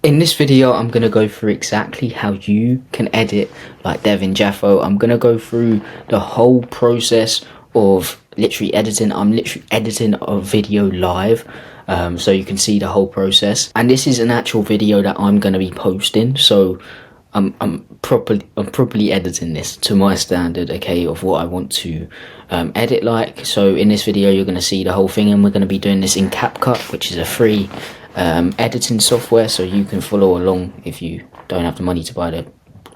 In this video, I'm going to go through exactly how you can edit like Devin Jatho. I'm going to go through the whole process of literally editing. I'm literally editing a video live, so you can see the whole process. And this is an actual video that I'm going to be posting, so I'm properly editing this to my standard, okay, of what I want to edit like. So in this video, you're going to see the whole thing, and we're going to be doing this in Capcut, which is a free editing software, so you can follow along if you don't have the money to buy the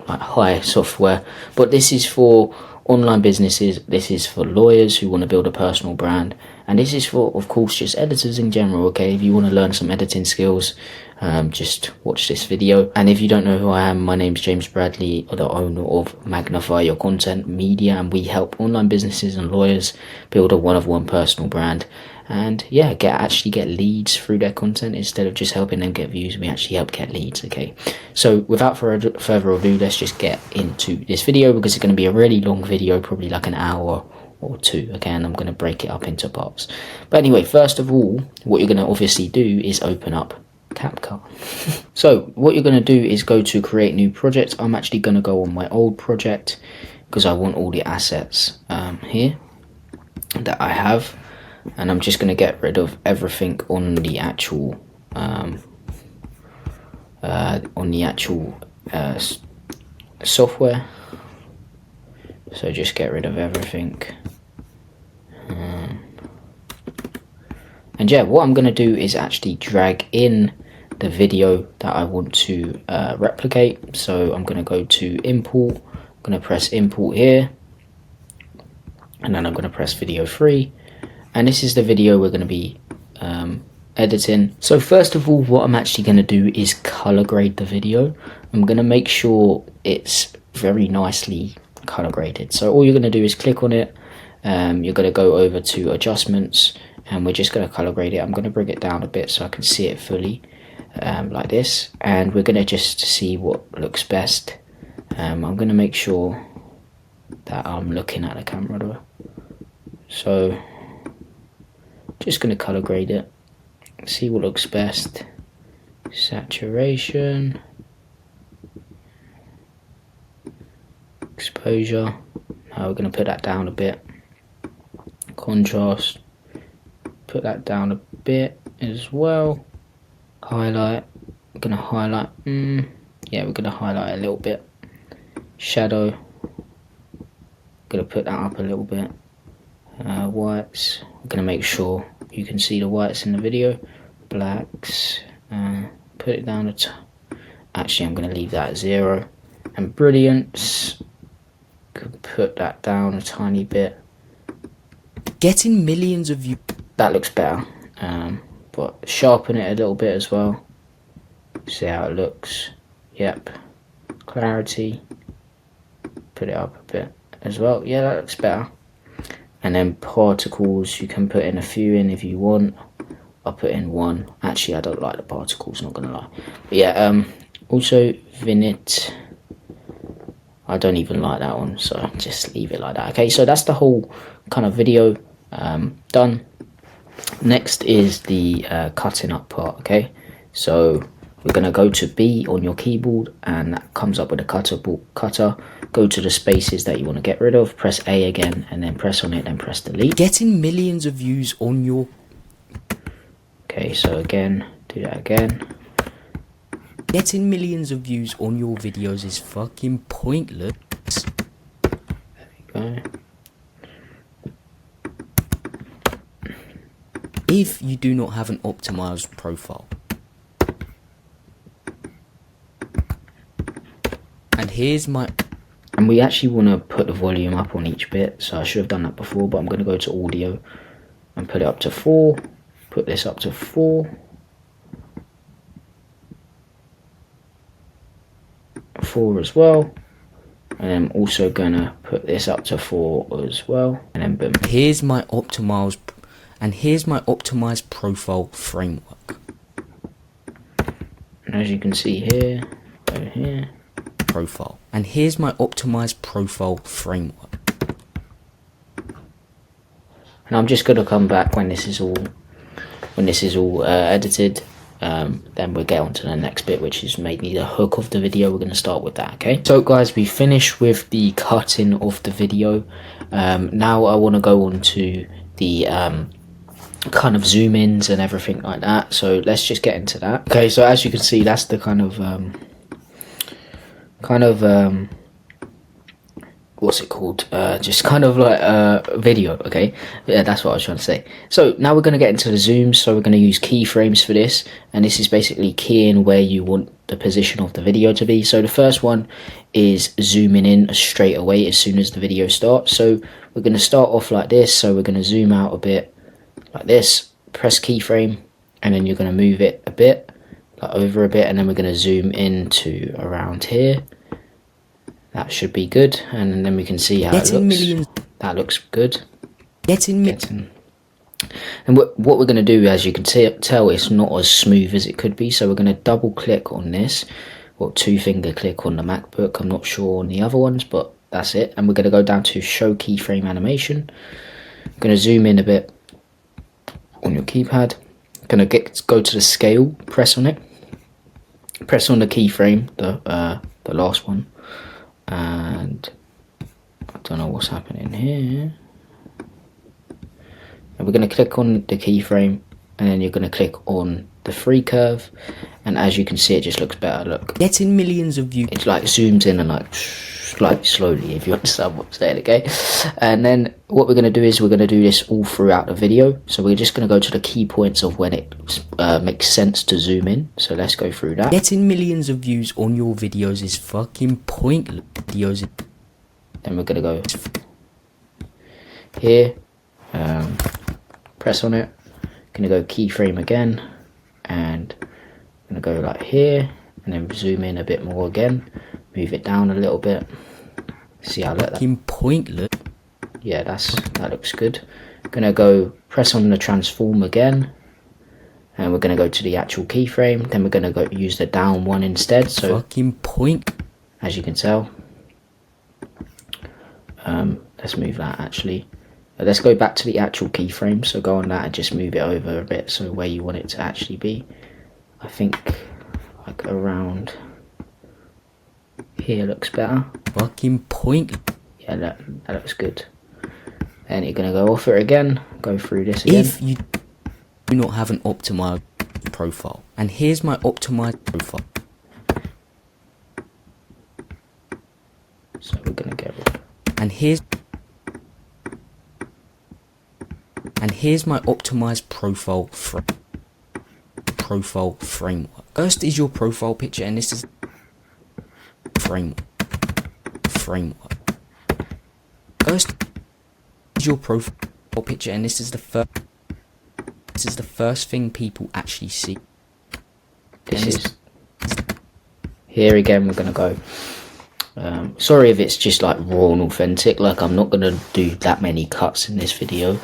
high software. But this is for online businesses, this is for lawyers who want to build a personal brand, and this is for, of course, just editors in general, okay? If you want to learn some editing skills, just watch this video. And if you don't know who I am, my name's James Bradley, the owner of Magnify Your Content Media, and we help online businesses and lawyers build a one-of-one personal brand. And yeah, actually get leads through their content. Instead of just helping them get views, we actually help get leads, okay? So without further ado, let's just get into this video, because it's going to be a really long video, probably like an hour or two, okay? And I'm going to break it up into parts. But anyway, first of all, what you're going to obviously do is open up Capcut. So what you're going to do is go to create new project. I'm actually going to go on my old project because I want all the assets here that I have. And I'm just going to get rid of everything on the actual software. So just get rid of everything. And yeah, what I'm going to do is actually drag in the video that I want to replicate. So I'm going to go to import. I'm going to press import here, and then I'm going to press video 3. And this is the video we're going to be editing. So first of all, what I'm actually going to do is color grade the video. I'm going to make sure it's very nicely color graded. So all you're going to do is click on it. You're going to go over to adjustments, and we're just going to color grade it. I'm going to bring it down a bit so I can see it fully, like this. And we're going to just see what looks best. I'm going to make sure that I'm looking at the camera though. So just going to color grade it, see what looks best. Saturation, exposure, now we're going to put that down a bit. Contrast, put that down a bit as well. Highlight, we're going to highlight, yeah, we're going to highlight a little bit. Shadow, going to put that up a little bit. Whites, we're going to make sure you can see the whites in the video. Blacks, put it down actually I'm going to leave that at 0. And brilliance, could put that down a tiny bit. Getting millions of views, that looks better, but sharpen it a little bit as well. See how it looks. Yep. Clarity, put it up a bit as well. Yeah, that looks better. And then particles, you can put in a few in if you want. I'll put in 1. Actually, I don't like the particles, not gonna lie. But yeah, also vignette, I don't even like that one, so just leave it like that. Okay, so that's the whole kind of video done. Next is the cutting up part, okay? So we're gonna go to B on your keyboard, and that comes up with a cutter. Go to the spaces that you want to get rid of, press A again, and then press on it, then press delete. Getting millions of views on your... Okay, so again, do that again. Getting millions of views on your videos is fucking pointless. There we go. If you do not have an optimized profile. And here's my... And we actually want to put the volume up on each bit, so I should have done that before, but I'm going to go to audio and put it up to 4. Put this up to 4. 4 as well. And I'm also going to put this up to 4 as well. And then boom. Here's my optimized profile framework. And as you can see here, over here. Profile, and here's my optimized profile framework. And I'm just going to come back when this is all edited, then we'll get on to the next bit, which is mainly the hook of the video. We're going to start with that. Okay, so guys, we finished with the cutting of the video. Now I want to go on to the kind of zoom ins and everything like that, so let's just get into that. Okay, so as you can see, that's the kind of what's it called, just kind of like a video. Okay, yeah, that's what I was trying to say. So now we're going to get into the zooms. So we're going to use keyframes for this, and this is basically keying where you want the position of the video to be. So the first one is zooming in straight away as soon as the video starts. So we're going to start off like this. So we're going to zoom out a bit like this, press keyframe, and then you're going to move it a bit, like over a bit, and then we're going to zoom into around here. That should be good, and then we can see how it looks. That looks good. And what we're going to do, as you can tell, it's not as smooth as it could be. So we're going to double click on this, or 2-finger click on the MacBook. I'm not sure on the other ones, but that's it. And we're going to go down to show keyframe animation. I'm going to zoom in a bit on your keypad. I'm going to go to the scale, press on it, press on the keyframe, the last one. And I don't know what's happening here. And we're going to click on the keyframe, and then you're going to click on the free curve, and as you can see, it just looks better. Look, getting millions of views. It's like zooms in and like slightly slowly, if you understand what I'm saying. Okay, and then what we're going to do is we're going to do this all throughout the video. So we're just going to go to the key points of when it makes sense to zoom in. So let's go through that. Getting millions of views on your videos is fucking pointless. Videos. Then we're going to go here, press on it, going to go keyframe again, and I'm going to go like here, and then zoom in a bit more again, move it down a little bit, see how that fucking pointless. Yeah, that looks good. Going to go press on the transform again, and we're going to go to the actual keyframe. Then we're going to go use the down one instead. So fucking point, as you can tell. Let's move that actually. Let's go back to the actual keyframe. So go on that and just move it over a bit, so where you want it to actually be. I think like around here looks better. Fucking point. Yeah, that looks good. And you're gonna go off it again. Go through this again. If you do not have an optimized profile, and here's my optimized profile. So we're gonna get rid. And here's my optimized profile framework. First is your profile picture, and this is framework. First is your profile picture, and this is the first thing people actually see. Here again, we're gonna go. Sorry if it's just like raw and authentic. Like, I'm not gonna do that many cuts in this video,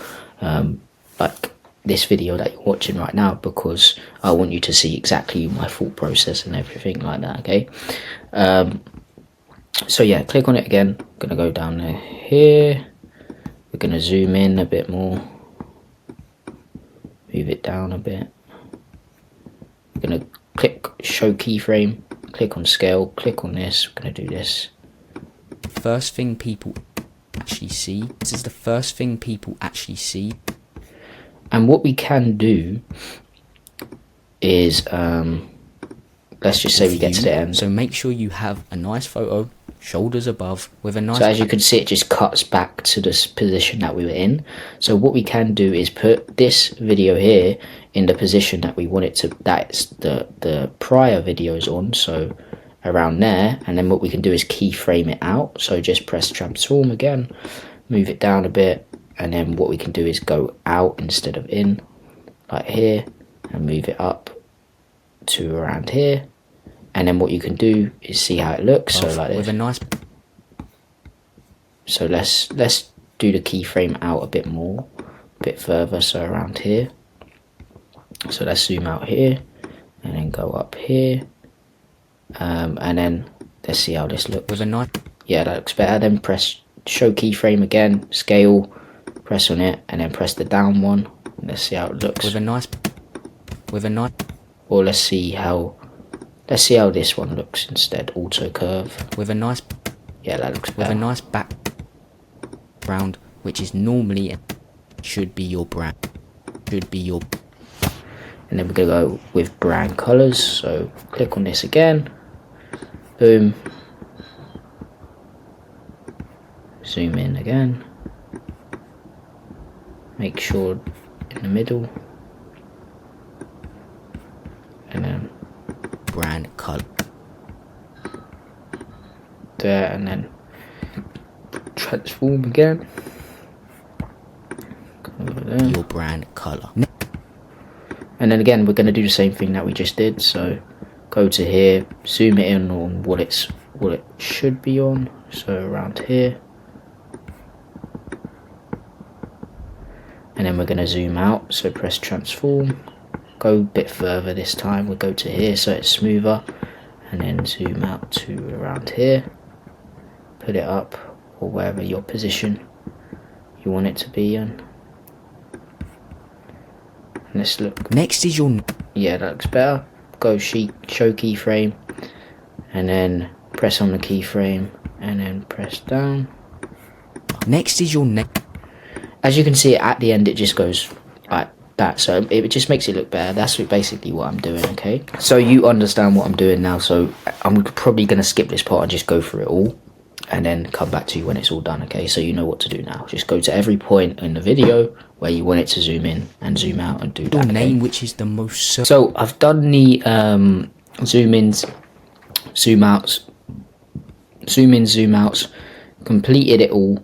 like this video that you're watching right now, because I want you to see exactly my thought process and everything like that. Okay, so yeah, click on it again. I'm gonna go down there here. We're gonna zoom in a bit more, move it down a bit. We're gonna click show keyframe, click on scale, click on this. We're gonna do this. First thing people actually see. This is the first thing people actually see. And what we can do is, let's just say we get to the end. So make sure you have a nice photo, shoulders above, with a nice... So as you can see, it just cuts back to this position that we were in. So what we can do is put this video here in the position that we want it to, that's the prior videos on, so around there. And then what we can do is keyframe it out. So just press transform again, move it down a bit, and then what we can do is go out instead of in, like here, and move it up to around here. And then what you can do is see how it looks. So like this. With a nice... So let's do the keyframe out a bit more, a bit further, so around here. So let's zoom out here, and then go up here, and then let's see how this looks. With a nice... Yeah, that looks better. Then press show keyframe again, scale, press on it, and then press the down one. Let's see how it looks. With a nice... or let's see how this one looks instead. Auto curve with a nice, yeah, that looks better. with a nice background, which is normally should be your brand, and then we're gonna go with brand colors. So click on this again, boom, zoom in again, make sure in the middle, and then brand color there, and then transform again, over there. Your brand color. And then again, we're going to do the same thing that we just did. So go to here, zoom it in on what it should be on. So around here, and then we're going to zoom out. So press transform, go a bit further this time. We'll go to here so it's smoother, and then zoom out to around here. Put it up or wherever your position you want it to be in. Let's look. Next is your, yeah, that looks better. Go show keyframe, and then press on the keyframe, and then press down. Next is your As you can see at the end, it just goes like that, so it just makes it look better. That's basically what I'm doing. Okay, so you understand what I'm doing now, so I'm probably going to skip this part and just go through it all, and then come back to you when it's all done. Okay, so you know what to do now. Just go to every point in the video where you want it to zoom in and zoom out, and do that. your okay? name, which is the most So I've done the zoom ins, zoom outs, zoom outs, completed it all.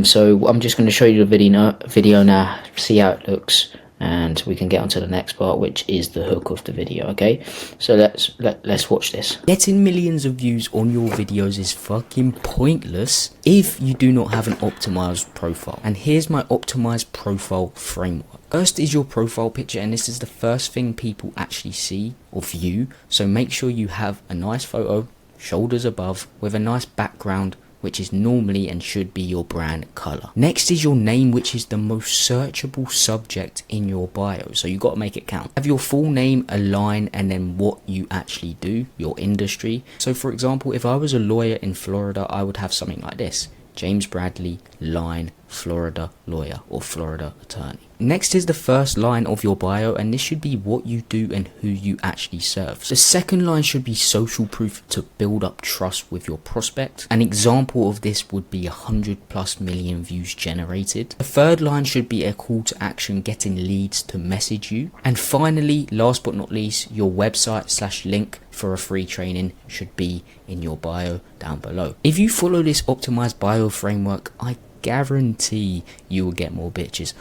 So I'm just going to show you the video now, see how it looks, and we can get on to the next part, which is the hook of the video. Okay, so let's watch this. Getting millions of views on your videos is fucking pointless if you do not have an optimized profile. And here's my optimized profile framework. First is your profile picture, and this is the first thing people actually see or view. So make sure you have a nice photo, shoulders above, with a nice background, which is normally and should be your brand color. Next is your name, which is the most searchable subject in your bio, so you got to make it count. Have your full name, a line, and then what you actually do, your industry. So for example, if I was a lawyer in Florida, I would have something like this: James Bradley, line, Florida lawyer or Florida attorney. Next is the first line of your bio, and this should be what you do and who you actually serve. The second line should be social proof to build up trust with your prospect. An example of this would be 100+ million views generated. The third line should be a call to action, getting leads to message you. And finally, last but not least, your website / link for a free training should be in your bio down below. If you follow this optimized bio framework, I guarantee you will get more bitches.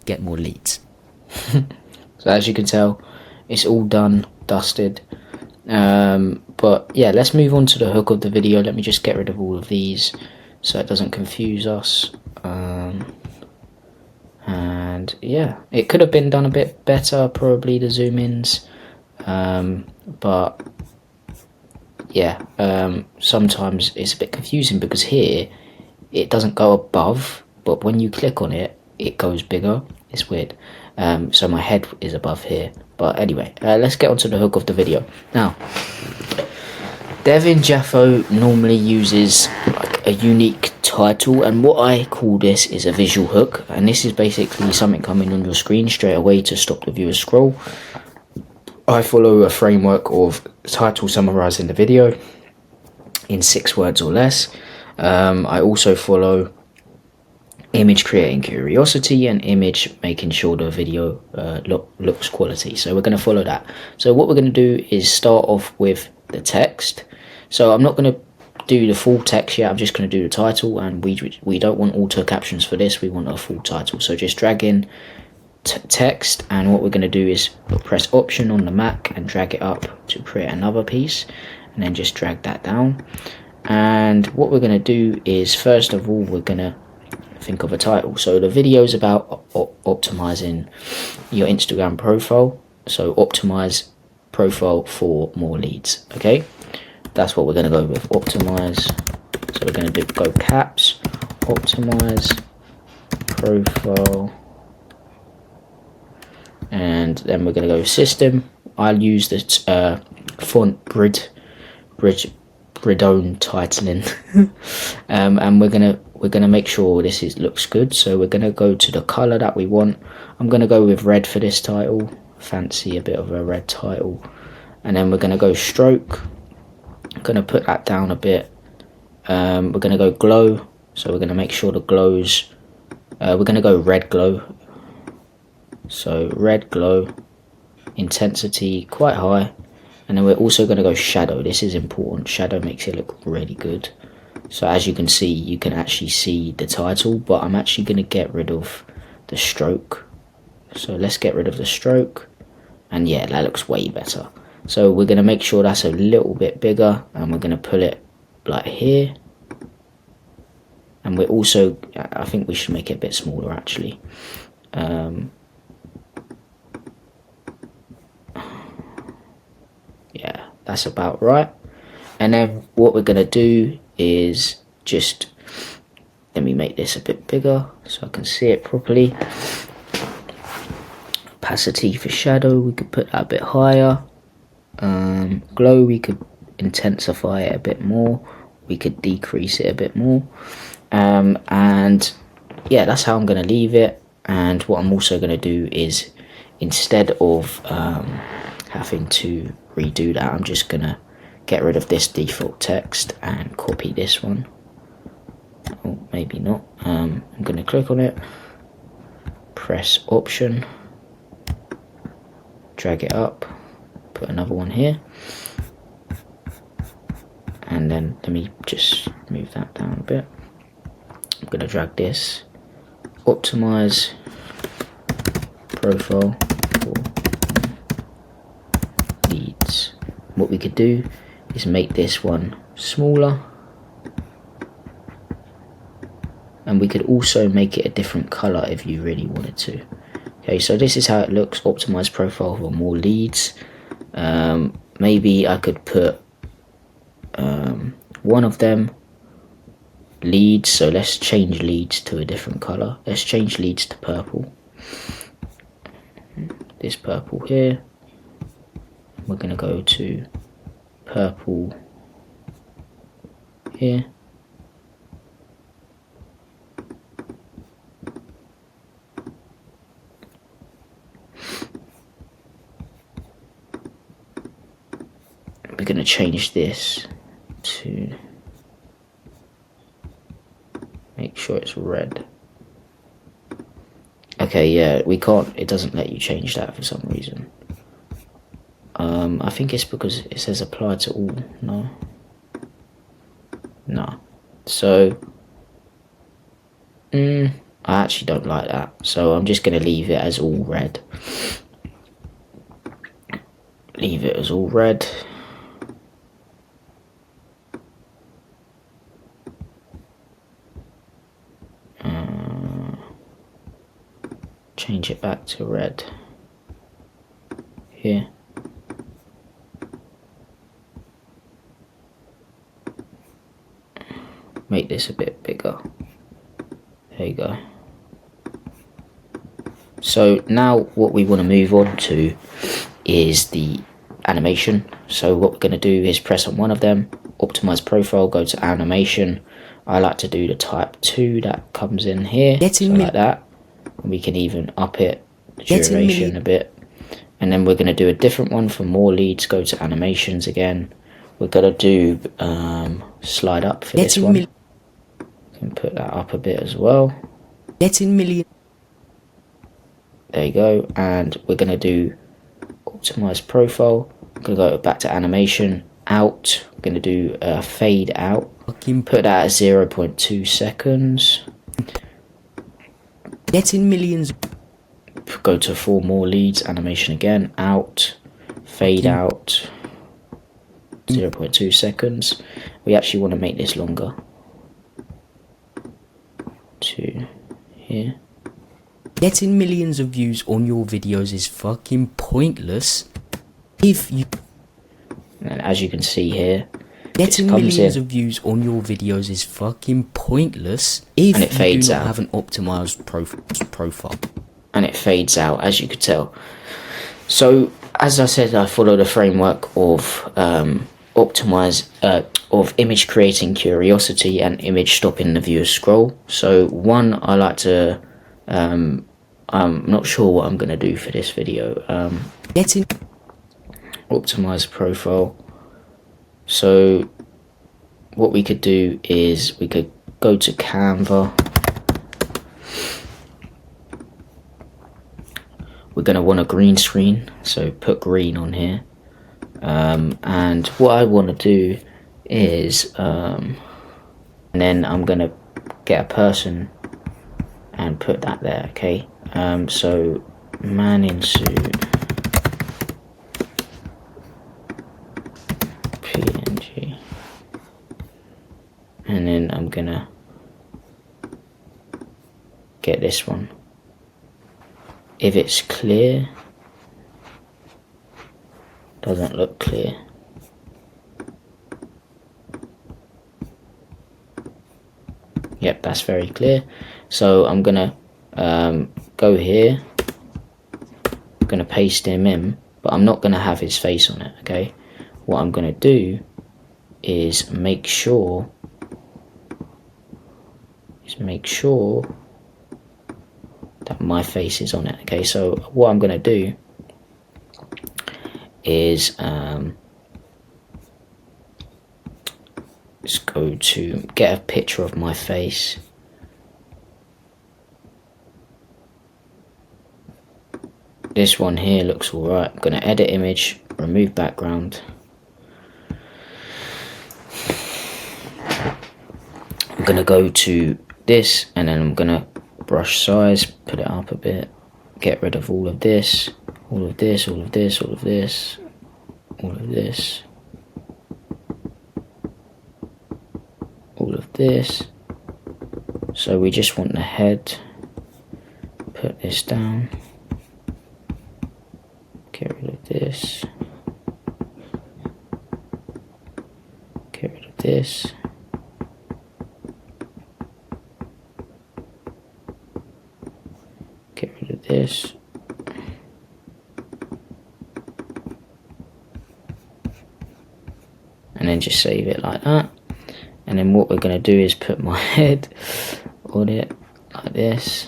Get more leads. So as you can tell, it's all done, dusted. But yeah, let's move on to the hook of the video. Let me just get rid of all of these so it doesn't confuse us. And yeah, it could have been done a bit better, probably the zoom ins. But yeah, sometimes it's a bit confusing because here it doesn't go above, but when you click on it, it goes bigger. It's weird. So my head is above here. But anyway, let's get onto the hook of the video. Now, Devin Jatho normally uses like a unique title, and what I call this is a visual hook. And this is basically something coming on your screen straight away to stop the viewer scroll. I follow a framework of title summarizing the video in 6 words or less. I also follow image creating curiosity and image making sure the video looks quality. So we're going to follow that. So what we're going to do is start off with the text. So I'm not going to do the full text yet. I'm just going to do the title, and we don't want auto captions for this. We want a full title. So just drag in text, and what we're going to do is press Option on the Mac and drag it up to create another piece, and then just drag that down. And what we're going to do is, first of all, we're going to think of a title. So the video is about optimizing your Instagram profile. So optimize profile for more leads. Okay, that's what we're going to go with, optimize. So we're going to go caps, optimize profile, and then we're going to go system. I'll use the font Bridone titling. And we're gonna make sure this looks good. So we're gonna go to the color that we want. I'm gonna go with red for this title. Fancy a bit of a red title. And then we're gonna go stroke. I'm gonna put that down a bit. We're gonna go glow. So we're gonna make sure the glows. We're gonna go red glow. So red glow, intensity quite high. And then we're also going to go shadow. This is important. Shadow makes it look really good. So as you can see, you can actually see the title, but I'm actually going to get rid of the stroke. So let's get rid of the stroke. And yeah, that looks way better. So we're going to make sure that's a little bit bigger, and we're going to pull it like here. And we're also, I think we should make it a bit smaller actually. Yeah, that's about right. And then what we're gonna do is just, let me make this a bit bigger so I can see it properly. Opacity for shadow, we could put that a bit higher. Glow, we could intensify it a bit more. We could decrease it a bit more. And yeah, that's how I'm gonna leave it. And what I'm also gonna do is, instead of having to redo that, I'm just gonna get rid of this default text and copy this one. Oh, maybe not. I'm gonna click on it, press option, drag it up, put another one here, and then let me just move that down a bit. I'm gonna drag this, optimize profile for leads. What we could do is make this one smaller, and we could also make it a different color if you really wanted to. Okay, so this is how it looks. Optimize profile for more leads. Maybe I could put one of them leads, so let's change leads to a different color. Let's change leads to purple. This purple here, we're going to go to purple here. We're going to change this to make sure it's red. Okay, yeah, we can't, it doesn't let you change that for some reason. I think it's because it says apply to all. No. So, I actually don't like that. So I'm just going to leave it as all red. Leave it as all red. Change it back to red here. Make this a bit bigger. There you go. So now what we want to move on to is the animation. So what we're going to do is press on one of them, optimize profile, go to animation. I like to do the type 2 that comes in here, so like that. And we can even up it, the duration a bit. And then we're going to do a different one for more leads. Go to animations again. We're going to do slide up for this one. Can put that up a bit as well. There you go. And we're going to do optimize profile. I'm going to go back to animation, out. We're going to do fade out. Put that at 0.2 seconds. Getting millions. Go to 4 more leads, animation again, out, fade out, 0.2 seconds. We actually want to make this longer. To here. Getting millions of views on your videos is fucking pointless if you... And as you can see here, getting millions of views on your videos is fucking pointless if and it fades you do not out. have an optimized profile. And it fades out, as you could tell. So as I said, I follow the framework of of image creating curiosity and image stopping the viewer scroll. So one, I like to I'm not sure what I'm going to do for this video. Getting Optimize profile. So what we could do is we could go to Canva. We're going to want a green screen, so put green on here. And what I want to do is and then I'm going to get a person and put that there. Okay, so man in suit, PNG, and then I'm gonna get this one. If it's clear, doesn't look clear. Yep, that's very clear. So I'm gonna go here. I'm gonna paste him in, but I'm not gonna have his face on it. Okay, what I'm gonna do is make sure that my face is on it. Okay, so what I'm gonna do is just go to get a picture of my face. This one here looks alright. I'm gonna edit image, remove background. I'm gonna go to this and then I'm gonna brush size, put it up a bit, get rid of all of this, all of this, all of this, all of this, all of this, all of this. So we just want the head, put this down, get rid of this, get rid of this, get rid of this, and then just save it like that. And then what we're going to do is put my head on it like this.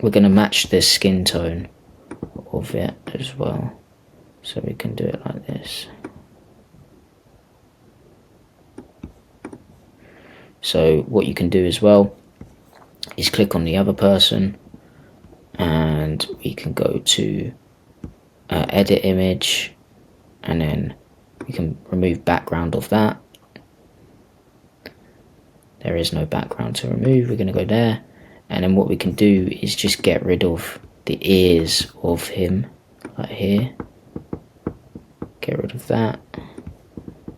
We're going to match the skin tone of it as well, so we can do it like this. So what you can do as well is click on the other person and we can go to edit image, and then we can remove background of that. There is no background to remove. We're going to go there, and then what we can do is just get rid of the ears of him, like here. Get rid of that,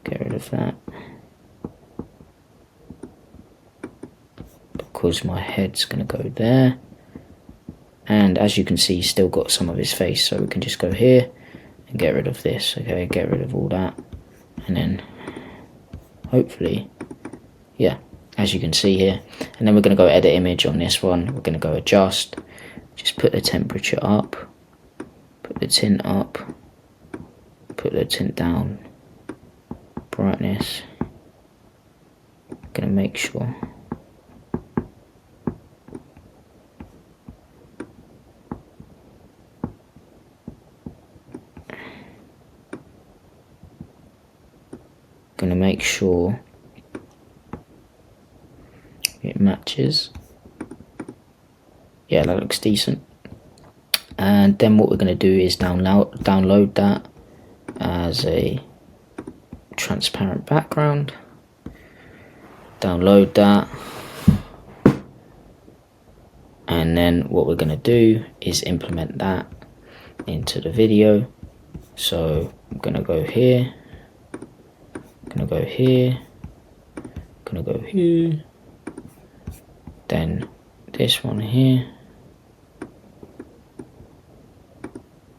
get rid of that, because my head's going to go there. And as you can see, he's still got some of his face, so we can just go here and get rid of this. Okay, get rid of all that, and then hopefully, yeah, as you can see here. And then we're going to go edit image on this one. We're going to go adjust, just put the temperature up, put the tint up, put the tint down, brightness. Going to make sure. Going to make sure it matches. Yeah, that looks decent. And then what we're going to do is download that as a transparent background. Download that, and then what we're going to do is implement that into the video. So I'm going to go here, gonna go here, gonna go here, then this one here,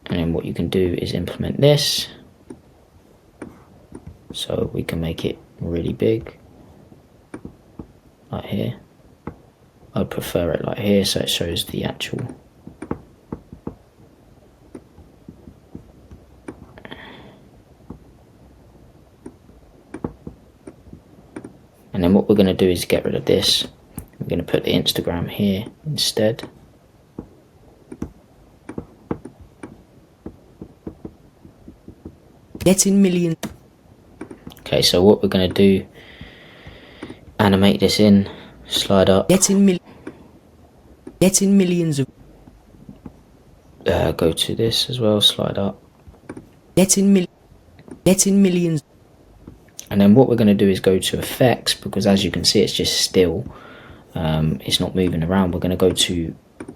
and then what you can do is implement this, so we can make it really big, like here, I prefer it like here, so it shows the actual. And then what we're going to do is get rid of this. We're going to put the Instagram here instead. Getting millions. Okay, so what we're going to do, animate this in, slide up. Getting millions of. Go to this as well, slide up. Getting millions. And then what we're going to do is go to effects, because as you can see it's just still, it's not moving around. We're going to go to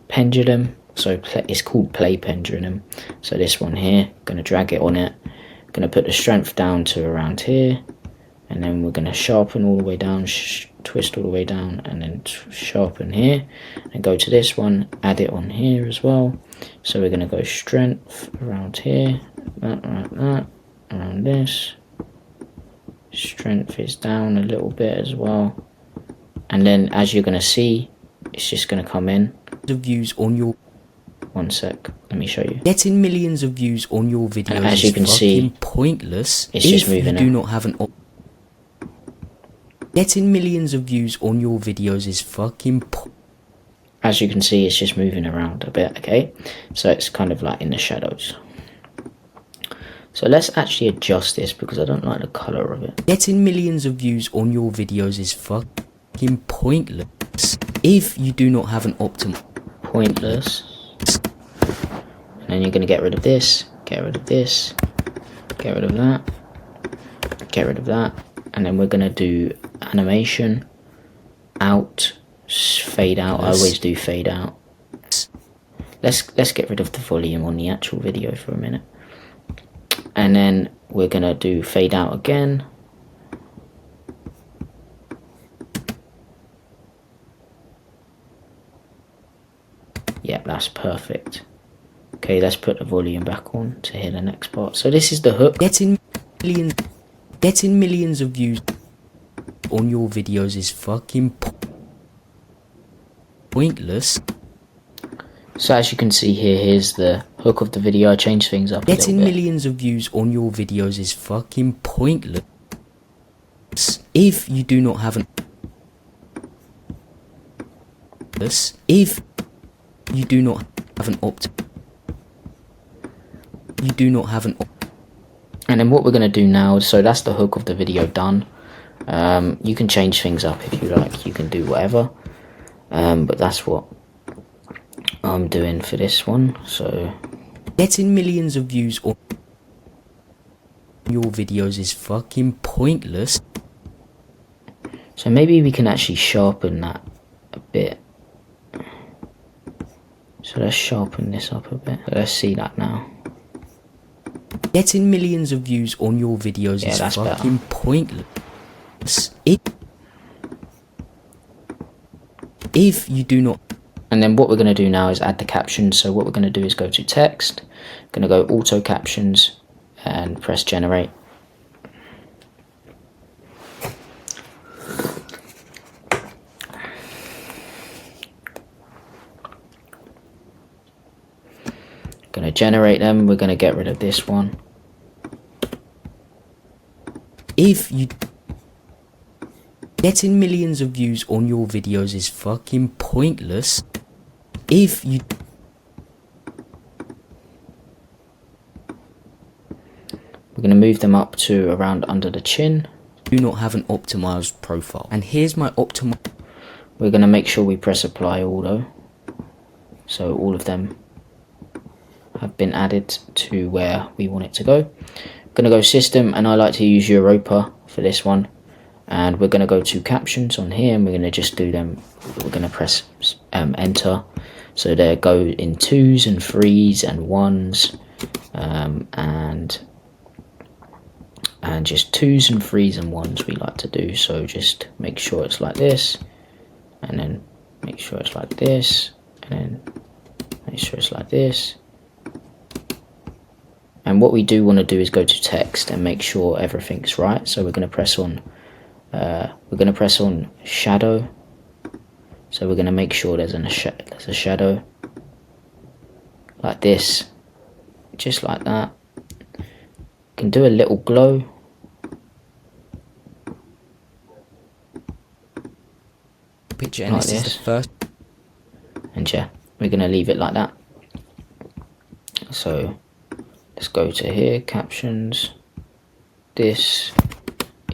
pendulum, so it's called play pendulum, so this one here, going to drag it on it, going to put the strength down to around here, and then we're going to sharpen all the way down, twist all the way down, and then sharpen here, and go to this one, add it on here as well. So we're going to go strength around here, that, around this. Strength is down a little bit as well, and then as you're going to see, it's just going to come in. The views on your. One sec, let me show you. Getting millions of views on your videos as you can see, pointless. It's just moving. If you do not have an. Getting millions of views on your videos is fucking. As you can see, it's just moving around a bit. Okay, so it's kind of like in the shadows. So let's actually adjust this because I don't like the color of it. Getting millions of views on your videos is fucking pointless if you do not have an optimal. Pointless. And then you're going to get rid of this, get rid of this, get rid of that, get rid of that, and then we're going to do animation, out, fade out. I always do fade out. Let's get rid of the volume on the actual video for a minute. And then we're going to do fade out again. Yeah, that's perfect. Okay, let's put the volume back on to hear the next part. So this is the hook. Getting millions of views on your videos is fucking pointless. So as you can see here, here's the hook of the video. I changed things up a little bit. Getting millions of views on your videos is fucking pointless if you do not have an. If you do not have an and then what we're going to do now, so that's the hook of the video done. You can change things up if you like, you can do whatever, but that's what I'm doing for this one. So getting millions of views on your videos is fucking pointless. So maybe we can actually sharpen that a bit. So let's sharpen this up a bit. Let's see that now. Getting millions of views on your videos is fucking pointless if you do not. And then what we're going to do now is add the captions. So what we're going to do is go to text, going to go auto captions and press generate. Going to generate them. We're going to get rid of this one. If you getting millions of views on your videos is fucking pointless if you we're going to move them up to around under the chin. Do not have an optimized profile. And here's my optimal. We're going to make sure we press apply all though, so all of them have been added to where we want it to go. Going to go system, and I like to use Europa for this one, and we're going to go to captions on here, and we're going to just do them. We're going to press enter, so they go in 2s and 3s and 1s, and just 2s and 3s and 1s we like to do. So just make sure it's like this, and then make sure it's like this, and then make sure it's like this. And what we do want to do is go to text and make sure everything's right. So we're going to press on shadow. So we're going to make sure there's a shadow like this, just like that. Can do a little glow. Picture, and like this is the first. And yeah, we're going to leave it like that. So let's go to here, captions. This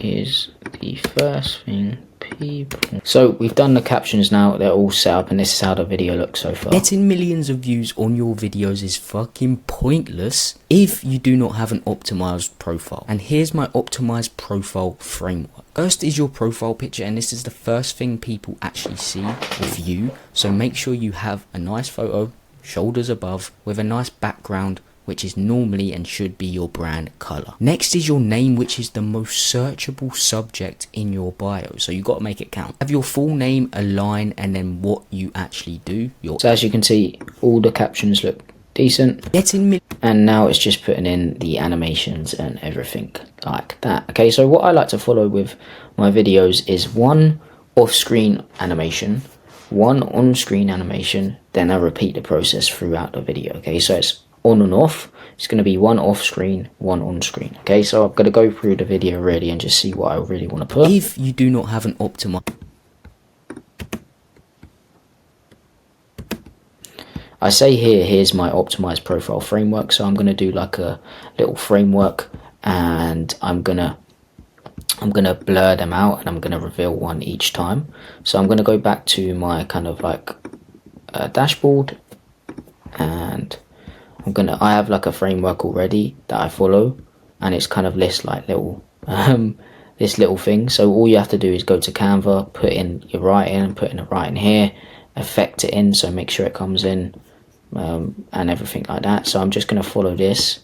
is the first thing people. So we've done the captions now, they're all set up, and this is how the video looks so far. Getting millions of views on your videos is fucking pointless if you do not have an optimized profile. And here's my optimized profile framework. First is your profile picture, and this is the first thing people actually see of you. So make sure you have a nice photo, shoulders above, with a nice background, which is normally and should be your brand color. Next is your name, which is the most searchable subject in your bio. So you got to make it count. Have your full name, a line, and then what you actually do. So as you can see, all the captions look decent. And now it's just putting in the animations and everything like that. Okay, so what I like to follow with my videos is one off-screen animation, one on-screen animation, then I repeat the process throughout the video. Okay, so it's on and off. It's going to be one off screen, one on screen. Okay, so I'm going to go through the video really and just see what I really want to put. If you do not have an optimized, I say here's my optimized profile framework. So I'm going to do like a little framework, and I'm gonna blur them out, and I'm going to reveal one each time. So I'm going to go back to my kind of like dashboard, and I have like a framework already that I follow, and it's kind of lists like little this little thing. So all you have to do is go to Canva, put in your writing, put in the writing here, affect it in, so make sure it comes in, and everything like that. So I'm just going to follow this,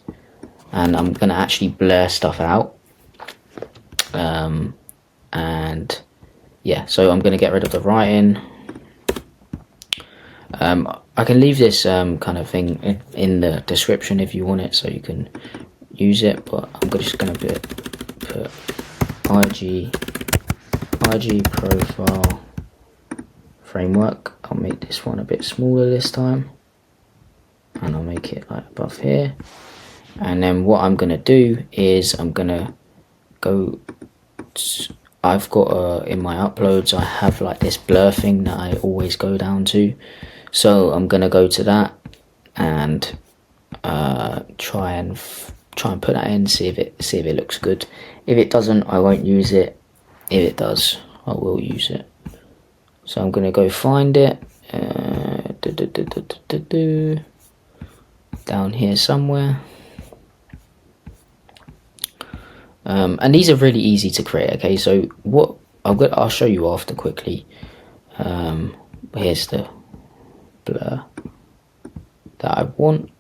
and I'm going to actually blur stuff out, and yeah, so I'm going to get rid of the writing. I can leave this kind of thing in the description if you want it, so you can use it, but I'm just going to put IG profile framework. I'll make this one a bit smaller this time, and I'll make it like above here. And then what I'm going to do is I'm going to go I've got in my uploads, I have like this blur thing that I always go down to. So I'm gonna go to that and try and put that in, see if it looks good. If it doesn't, I won't use it. If it does, I will use it. So I'm gonna go find it down here somewhere. And these are really easy to create. Okay, so what I'll show you after quickly. Here's the blur that I want.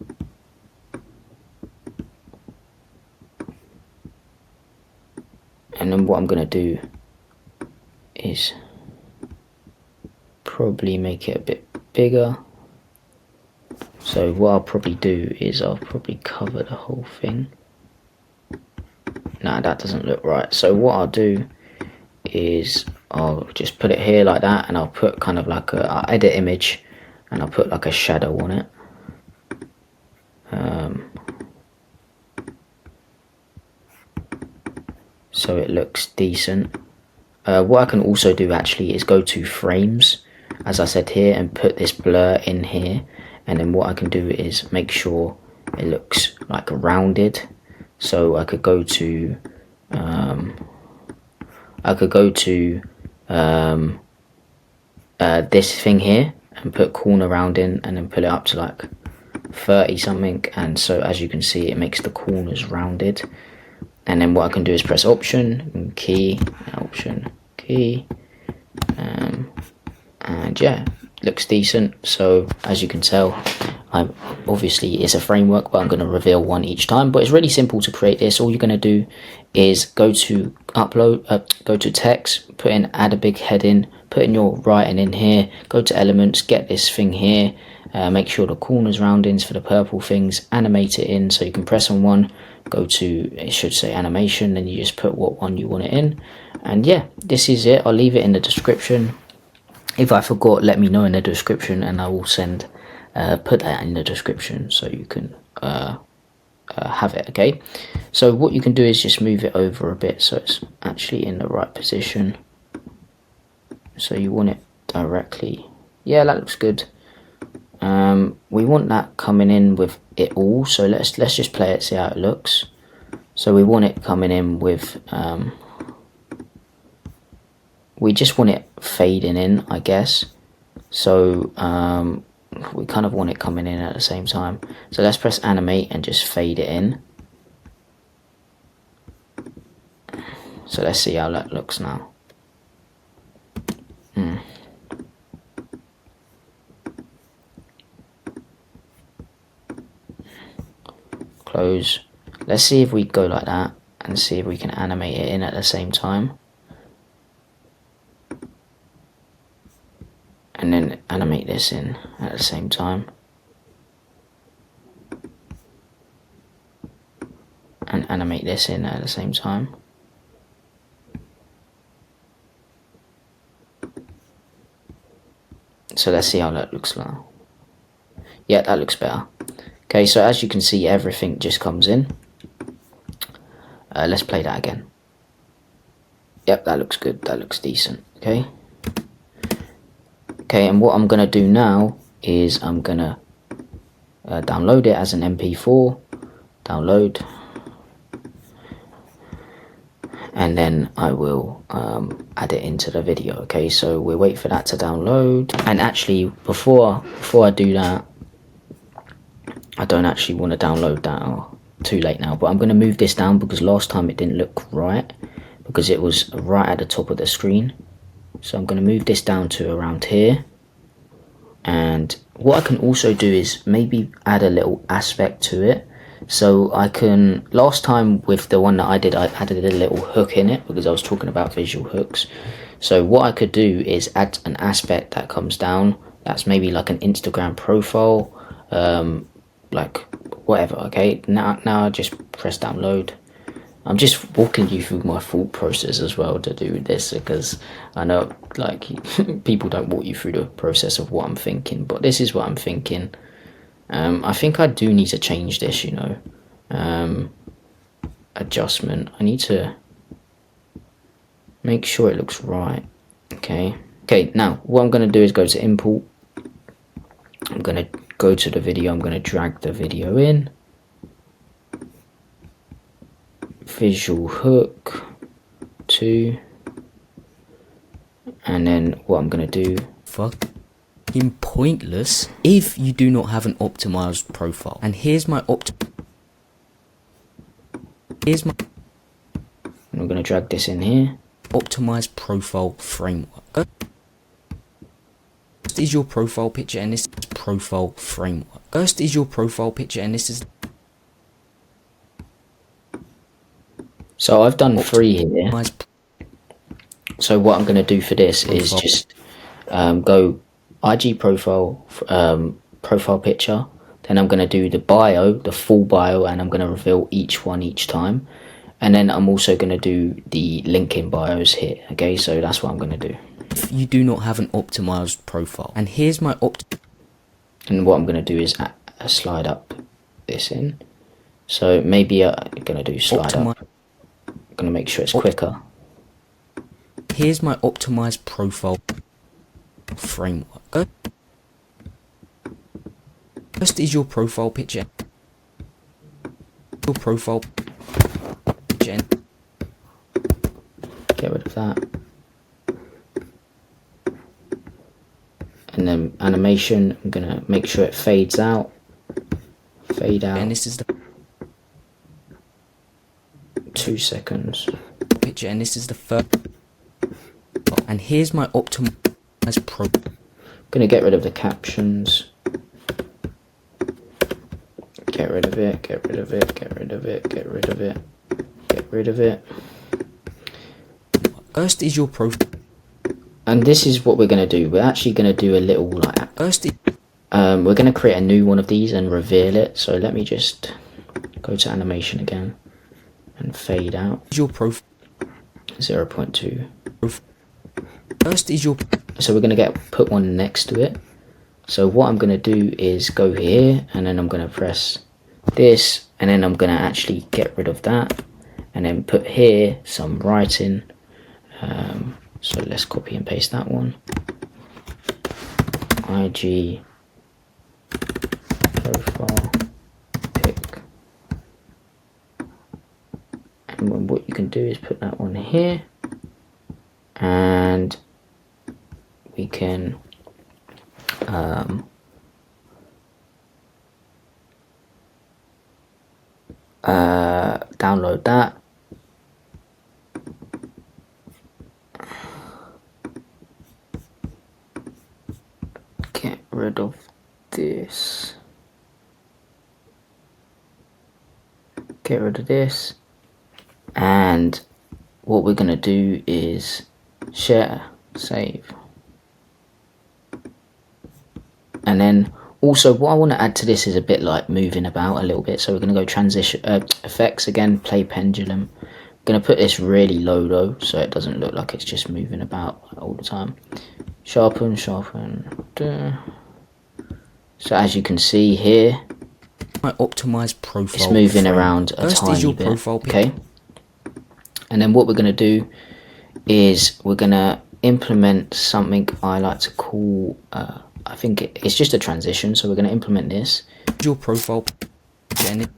And then what I'm going to do is probably make it a bit bigger. So what I'll probably do is I'll probably cover the whole thing. Nah, that doesn't look right. So what I'll do is I'll just put it here like that, and I'll put kind of like I'll edit image, and I'll put like a shadow on it. So it looks decent. What I can also do actually is go to frames, as I said here, and put this blur in here, and then what I can do is make sure it looks like rounded. So I could go to this thing here and put corner rounding, and then put it up to like 30 something, and so as you can see it makes the corners rounded. And then what I can do is press option key, and yeah, looks decent. So as you can tell, obviously it's a framework, but I'm going to reveal one each time. But it's really simple to create this. All you're going to do is go to go to text, put in add a big heading, put in your writing in here, go to elements, get this thing here, make sure the corners roundings for the purple things, animate it in. So you can press on one, go to, it should say animation, then you just put what one you want it in. And yeah, this is it. I'll leave it in the description If I forgot, let me know in the description, and I will put that in the description so you can have it. Okay, so what you can do is just move it over a bit so it's actually in the right position. So you want it directly. Yeah, that looks good. We want that coming in with it all, so let's just play it, see how it looks. So we want it coming in with we just want it fading in, I guess. So we kind of want it coming in at the same time. So let's press animate and just fade it in. So let's see how that looks now. Close. Let's see if we go like that and see if we can animate it in at the same time. And then animate this in at the same time. And animate this in at the same time. So let's see how that looks now. Yeah, that looks better. Okay, so as you can see, everything just comes in. Let's play that again. Yep, that looks good. That looks decent. Okay. Okay, and what I'm gonna do now is I'm gonna download it as an MP4. Download. And then I will add it into the video. Okay, so we'll wait for that to download. And actually, before I do that, I don't actually want to download that. Oh, too late now. But I'm going to move this down because last time it didn't look right, because it was right at the top of the screen. So I'm going to move this down to around here. And what I can also do is maybe add a little aspect to it. So I can, last time with the one that I did, I added a little hook in it because I was talking about visual hooks. So what I could do is add an aspect that comes down, that's maybe like an Instagram profile, like whatever. Okay, now I just press download. I'm just walking you through my thought process as well to do this, because I know like people don't walk you through the process of what I'm thinking, but this is what I'm thinking. I think I do need to change this, you know. Adjustment, I need to make sure it looks right. Okay, now what I'm going to do is go to import. I'm going to go to the video, I'm going to drag the video in. Visual hook 2. And then what I'm going to do... Fucking pointless if you do not have an optimized profile. And here's my I'm going to drag this in here. Optimized profile framework. First is your profile picture, and this is profile framework. First is your profile picture, and this is... So I've done 3 here. So what I'm going to do for this is just go IG profile, profile picture. Then I'm going to do the bio, the full bio, and I'm going to reveal each one each time. And then I'm also going to do the linking bios here. Okay, so that's what I'm going to do. If you do not have an optimized profile, and here's my and what I'm going to do is slide up this in. So maybe I'm going to do slide up. I'm going to make sure it's quicker. Here's my optimized profile framework. First is your profile picture. Your profile picture. Get rid of that. And then animation, I'm going to make sure it fades out. Fade out. And this is the 2 seconds. Picture, and this is the first. And here's my optimized pro. Gonna get rid of the captions. Get rid of it, get rid of it, get rid of it, get rid of it, get rid of it. First is your profile. And this is what we're gonna do. We're actually gonna do a little like we're gonna create a new one of these and reveal it. So let me just go to animation again and fade out. Your profile 0.2. First is your... So we're going to put one next to it. So what I'm going to do is go here, and then I'm going to press this, and then I'm going to actually get rid of that, and then put here some writing. So let's copy and paste that one. IG profile pic. And what you can do is put that one here, and we can download that. Get rid of this. Get rid of this. And what we're going to do is share, save. And then also what I want to add to this is a bit like moving about a little bit. So we're going to go transition effects again, play pendulum. I'm going to put this really low though, so it doesn't look like it's just moving about all the time. Sharpen. So as you can see here, my optimized profile. It's moving around a tiny bit. Okay. And then what we're going to do is we're going to implement something I like to call, I think it's just a transition. So we're going to implement this. Your profile. And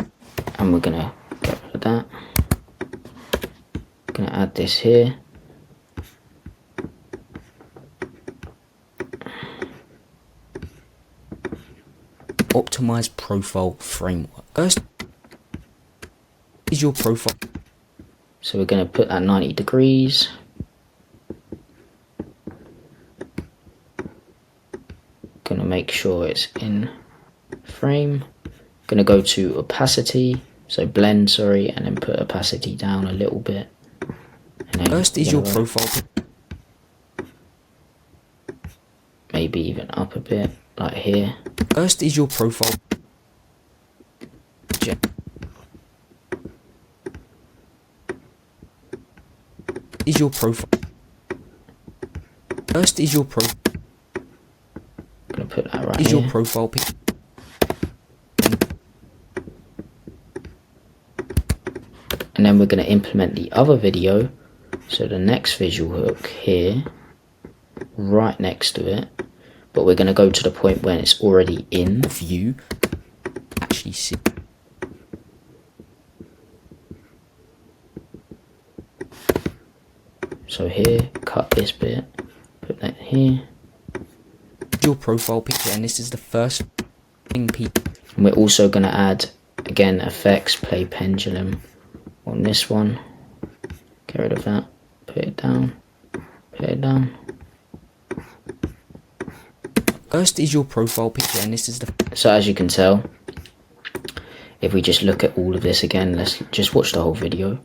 we're going to get rid of that. Going to add this here. Optimized profile framework. First is your profile. So we're going to put that 90 degrees. Going to make sure it's in frame. Going to go to opacity, so blend, sorry, and then put opacity down a little bit. And then first is your profile. Maybe even up a bit, like here. First is your profile. Is your profile. First is your profile. I'm gonna put that right is here. Your profile picture. And then we're going to implement the other video. So the next visual hook here, right next to it. But we're going to go to the point when it's already in view. Actually see. So here, cut this bit, put that here. Your profile picture, and this is the first thing people. And we're also going to add, again, effects, play pendulum on this one. Get rid of that, put it down, put it down. First is your profile picture, and this is the. So as you can tell, if we just look at all of this again, let's just watch the whole video.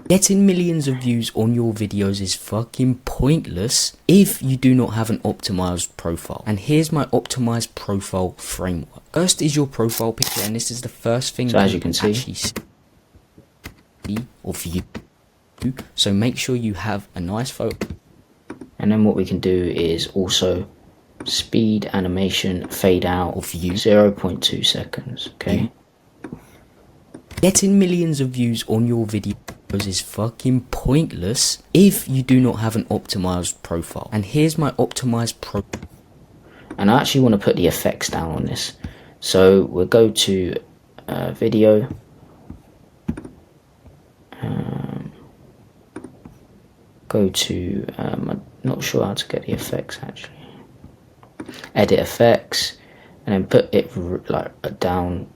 Getting millions of views on your videos is fucking pointless if you do not have an optimized profile. And here's my optimized profile framework. First is your profile picture, and this is the first thing so as you can see or view. So make sure you have a nice photo. And then what we can do is also speed animation fade out of view 0.2 seconds. Okay. Getting millions of views on your videos is fucking pointless if you do not have an optimized profile. And here's my optimized profile. And I actually want to put the effects down on this. So we'll go to video. Go to, I'm not sure how to get the effects actually. Edit effects, and then put it like down.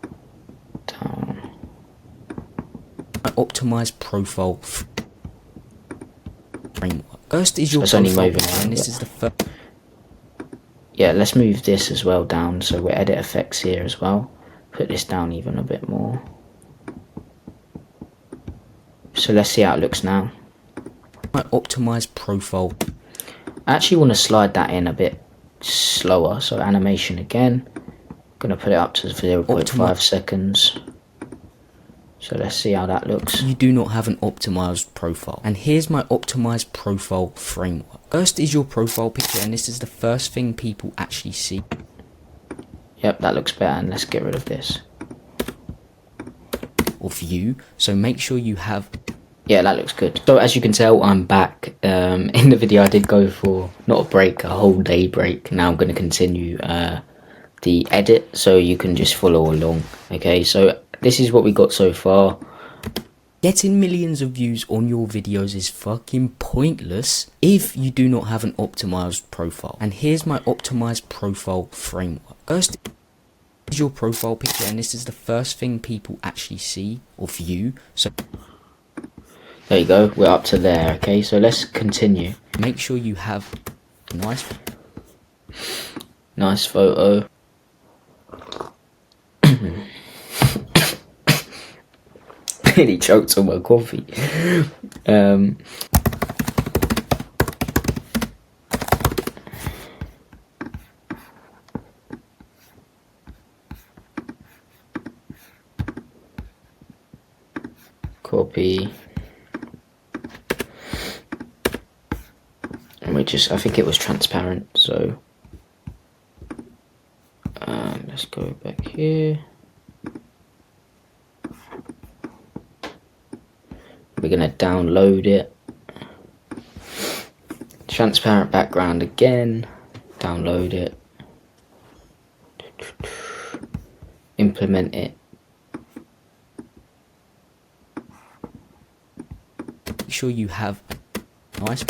My optimized profile framework. First is your profile, only moving and this is the first. Yeah, let's move this as well down. So we'll edit effects here as well. Put this down even a bit more. So let's see how it looks now. My optimized profile. I actually want to slide that in a bit slower. So animation again. I'm going to put it up to 0.5 seconds. So let's see how that looks. You do not have an optimized profile, and here's my optimized profile framework. First is your profile picture, and this is the first thing people actually see. Yep, that looks better, and let's get rid of this. Or view, so make sure you have. Yeah, that looks good. So as you can tell, I'm back. In the video I did go for not a break, a whole day break. Now I'm going to continue the edit, so you can just follow along. Okay, so this is what we got so far. Getting millions of views on your videos is fucking pointless if you do not have an optimized profile. And here's my optimized profile framework. First is your profile picture, and this is the first thing people actually see or view. So there you go, we're up to there. Okay, so let's continue. Make sure you have a nice photo. Really choked on my coffee. Copy. And we just, I think it was transparent, so let's go back here. We're gonna download it. Transparent background again. Download it. Implement it. Make sure you have nice.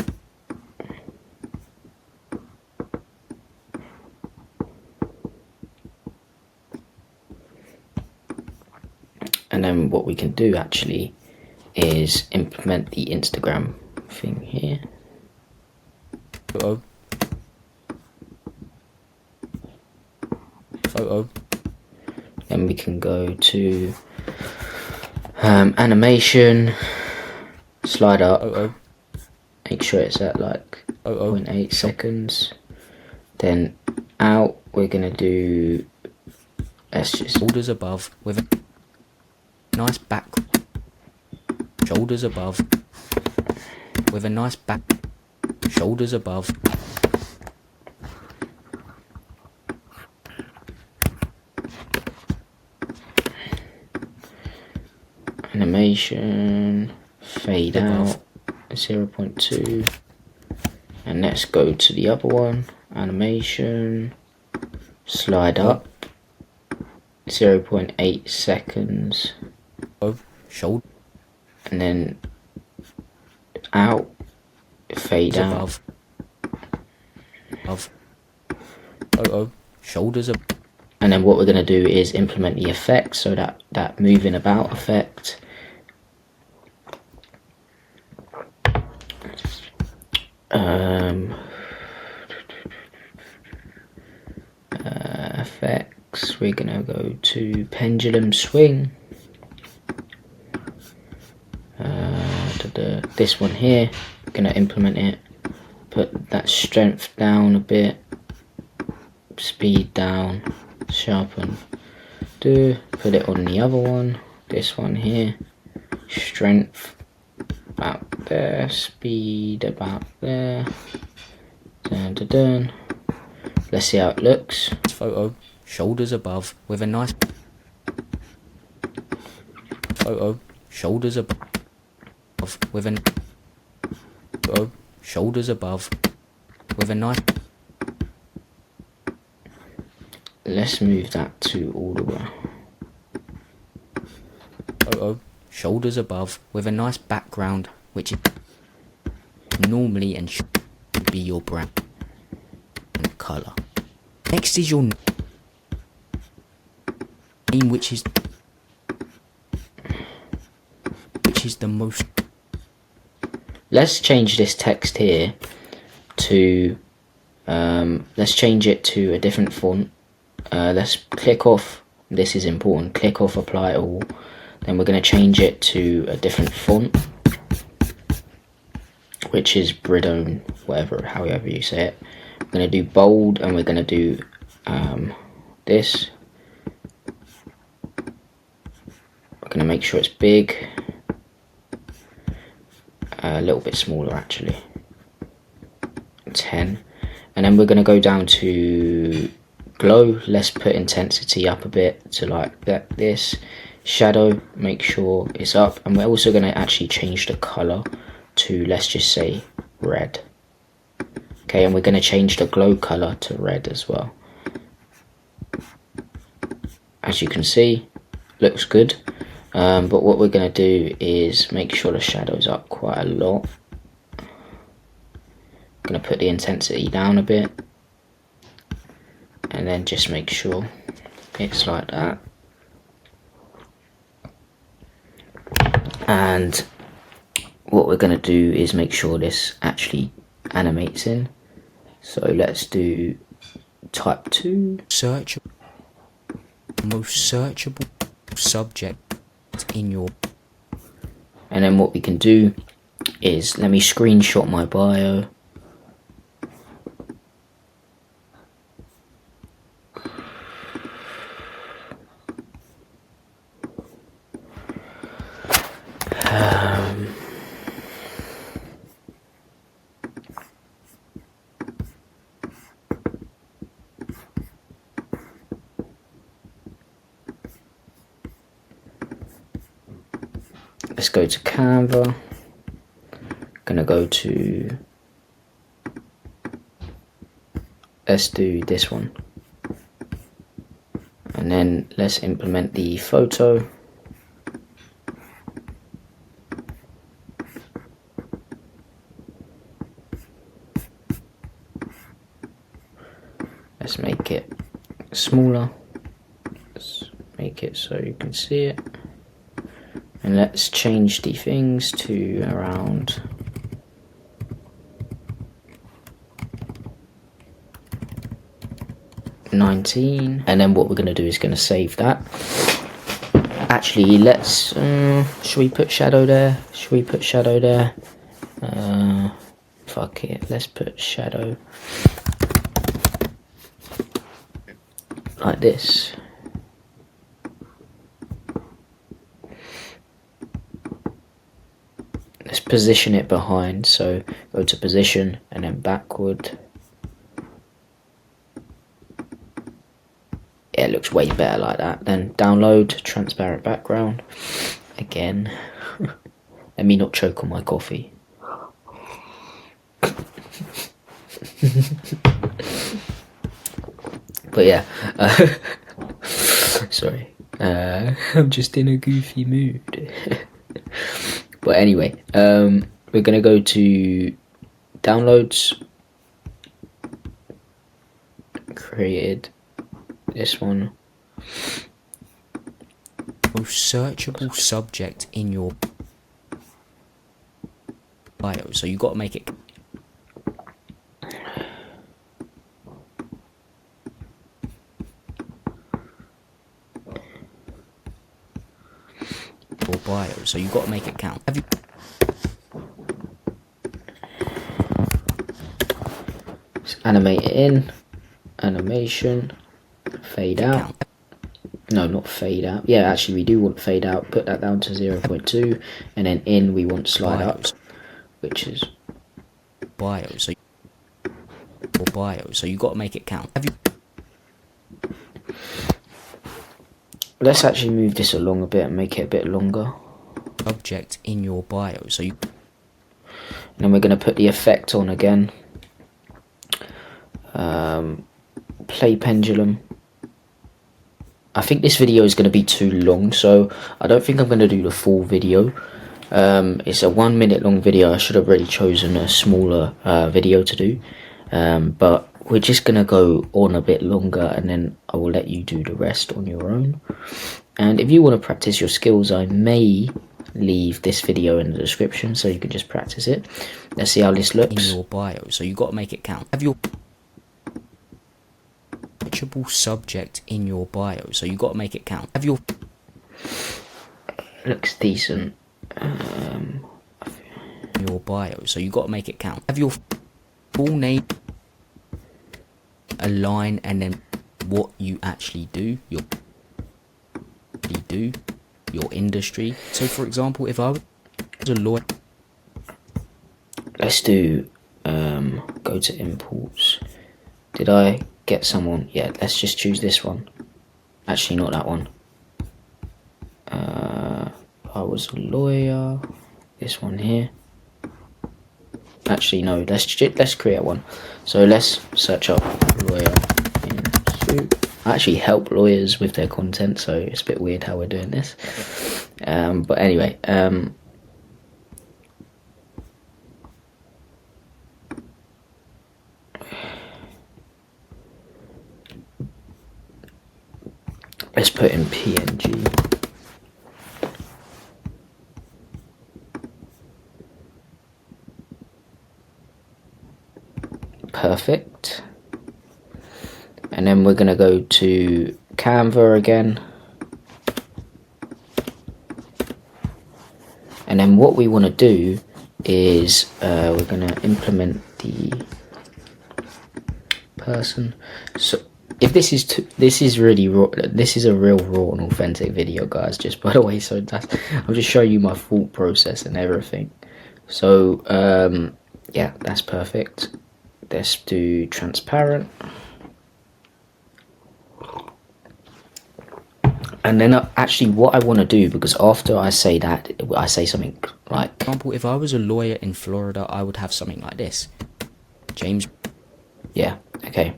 And then what we can do actually is implement the Instagram thing here. Photo. Then we can go to animation, slide up, make sure it's at like 0.8 seconds. Then out, we're gonna do, let's just shoulders above with a nice back. Shoulders above with a nice back. Shoulders above. Animation, fade out, 0.2. And let's go to the other one. Animation, slide up, 0.8 seconds. Shoulder. And then out, fade out. Above. Shoulders up. And then what we're going to do is implement the effect, so that moving about effect. Effects, we're going to go to pendulum swing. This one here, going to implement it, put that strength down a bit, speed down, sharpen, put it on the other one, this one here, strength about there, speed about there, dun. Let's see how it looks. Photo, shoulders above with a nice photo, shoulders above with a photo, shoulders above with a nice. Let's move that to all the way. Photo, shoulders above with a nice background, which is normally and should be your brand and color. Next is your name, which is the most. Let's change this text here to let's change it to a different font. Let's click off, this is important, click off apply all. Then we're going to change it to a different font, which is Bridone, whatever, however you say it. We're going to do bold, and we're going to do this. Gonna make sure it's big, a little bit smaller actually, 10. And then we're gonna go down to glow. Let's put intensity up a bit to like this. Shadow, make sure it's up, and we're also going to actually change the color to, let's just say, red. Okay, and we're going to change the glow color to red as well. As you can see, looks good, but what we're going to do is make sure the shadow's up quite a lot. Going to put the intensity down a bit, and then just make sure it's like that. And what we're going to do is make sure this actually animates in. So let's do type 2. Search most searchable subject in your. And then what we can do is, let me screenshot my bio. Let's go to Canva. Gonna go to, let's do this one, and then let's implement the photo. Let's make it smaller. Let's make it so you can see it. And let's change the things to around 19. And then what we're going to do is going to save that. Actually, let's, should we put shadow there? Should we put shadow there? Fuck it, let's put shadow like this. Let's position it behind, so go to position and then backward. Yeah, it looks way better like that. Then download transparent background. Again, let me not choke on my coffee. But yeah, sorry, I'm just in a goofy mood. But anyway, we're gonna go to downloads, created this one. Most searchable subject in your bio, so you got to make it. Your bio, so you got to make it count. Have you? Just animate it in, animation, fade out. No, not fade out. Yeah, actually we do want fade out. Put that down to 0.2, and then in we want slide Bio. up, which is Bio, so your bio, so you got to make it count. Have you? Let's actually move this along a bit and make it a bit longer. Subject in your bio, so you. And then we're going to put the effect on again. Play pendulum. I think this video is going to be too long, so I don't think I'm going to do the full video. It's a 1 minute long video. I should have really chosen a smaller video to do, but we're just going to go on a bit longer, and then I will let you do the rest on your own. And if you want to practice your skills, I may leave this video in the description so you can just practice it. Let's see how this looks. In your bio, so you got to make it count. Have your searchable subject in your bio, so you got to make it count. Have your Looks decent. Your bio, so you got to make it count. Have your full name, a line, and then what you actually do. your industry. So for example, if I was a lawyer, let's do go to imports. Did I get someone? Yeah, let's just choose this one. Actually, not that one. I was a lawyer. This one here. Actually, no. Let's create one. So let's search up lawyer in suit. I actually help lawyers with their content, so it's a bit weird how we're doing this. But anyway, let's put in PNG. Perfect. And then we're gonna go to Canva again. And then what we want to do is we're gonna implement the person. So if this is really raw, this is a real raw and authentic video, guys, just by the way. So I'll just show you my thought process and everything. So yeah, that's perfect. Let's do transparent. And then actually what I want to do, because after I say that, I say something like, for example, if I was a lawyer in Florida, I would have something like this. James. Yeah, okay.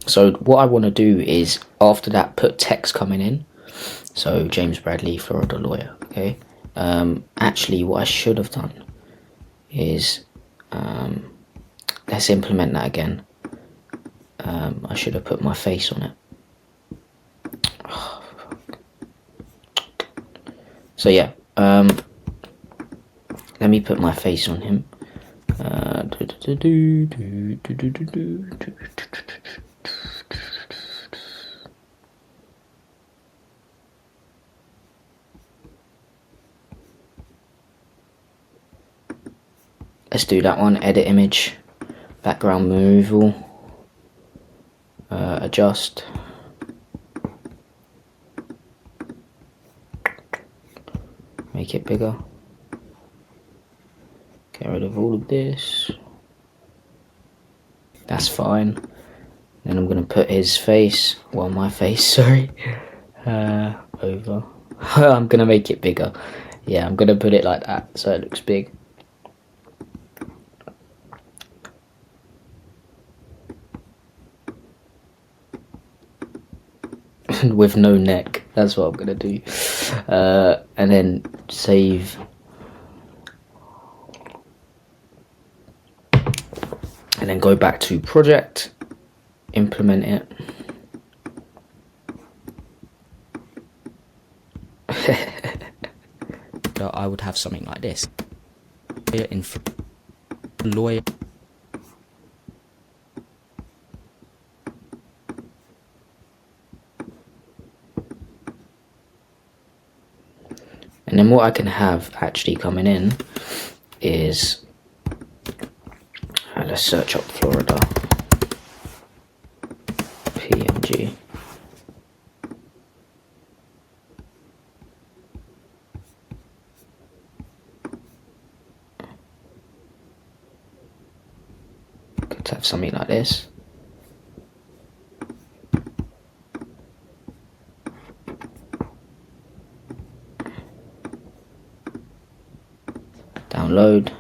So what I want to do is after that put text coming in. So James Bradley, Florida lawyer. Okay. Actually, what I should have done is let's implement that again. I should have put my face on it. Oh, so yeah, let me put my face on him. Let's do that one. Edit image, background removal, adjust. Make it bigger. Get rid of all of this. That's fine. Then I'm gonna put his face, well, my face, sorry, over. I'm gonna make it bigger. Yeah, I'm gonna put it like that so it looks big. With no neck, that's what I'm gonna do. And then save. And then go back to project, implement it. I would have something like this. Lawyer. And then what I can have actually coming in is, let's search up Florida, PNG. Could have something like this. Download.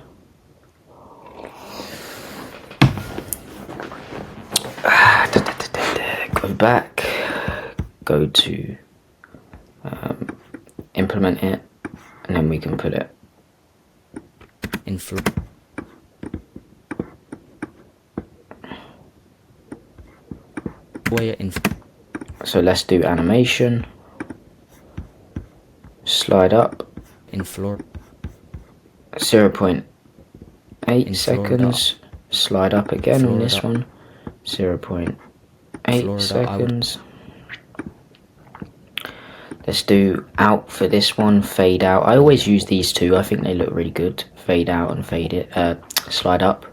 Go back, go to implement it, and then we can put it in lawyer in. So let's do animation, slide up In Florida. 0.8 seconds, slide up again Florida. On this one, 0.8 seconds. Let's do out for this one, fade out. I always use these two, I think they look really good. Fade out and fade it, slide up,